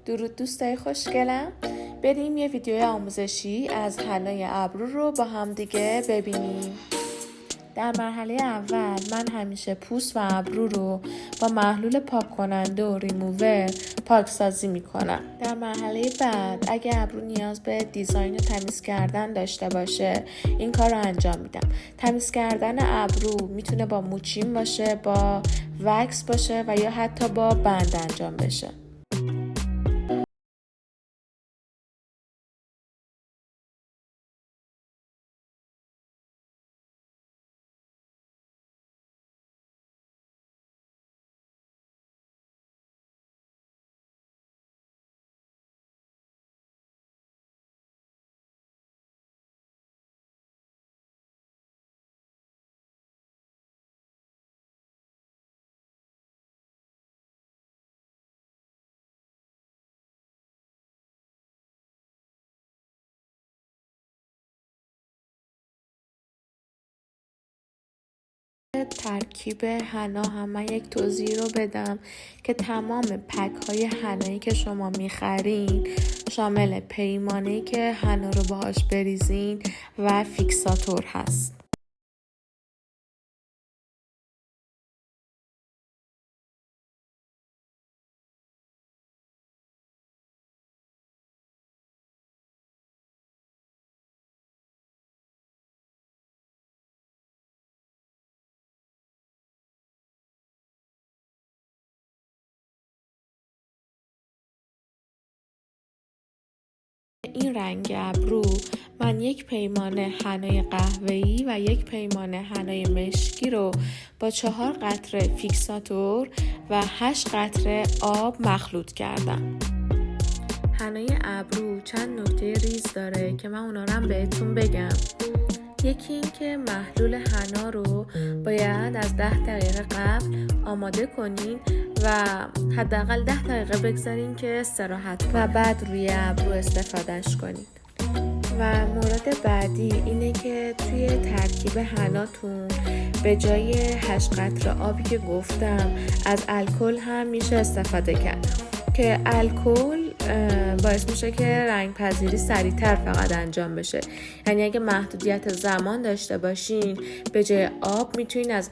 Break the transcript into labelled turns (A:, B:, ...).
A: درود دوستای خوشگلم، بریم یه ویدیو آموزشی از حنای ابرو رو با هم دیگه ببینیم. در مرحله اول من همیشه پوست و ابرو رو با محلول پاک کننده و ریموور پاکسازی میکنم. در مرحله بعد اگه ابرو نیاز به دیزاین و تمیز کردن داشته باشه این کار رو انجام میدم. تمیز کردن ابرو میتونه با موچین باشه، با وکس باشه و یا حتی با بند انجام بشه. ترکیب حنا هم من یک توضیح رو بدم که تمام پک های حنایی که شما میخرین شامل پیمانه‌ای که حنا رو باهاش بریزین و فیکساتور هست. این رنگ ابرو من یک پیمانه حنای قهوه‌ای و یک پیمانه حنای مشکی رو با 4 قطره فیکساتور و 8 قطره آب مخلوط کردم. حنای ابرو چند نکته ریز داره که من اونا رو هم بهتون بگم. یکی این که محلول حنا رو باید از 10 دقیقه قبل آماده کنین و حداقل 10 دقیقه بگذارین که استراحت کنه و بعد روی ابرو استفادهش کنید. و مورد بعدی اینه که توی ترکیب حناتون به جای 8 قطره آبی که گفتم از الکل هم میشه استفاده کرد که الکل باعث میشه که رنگ پذیری سریعتر فقط انجام بشه. یعنی اگه محدودیت زمان داشته باشین به جای آب میتونین از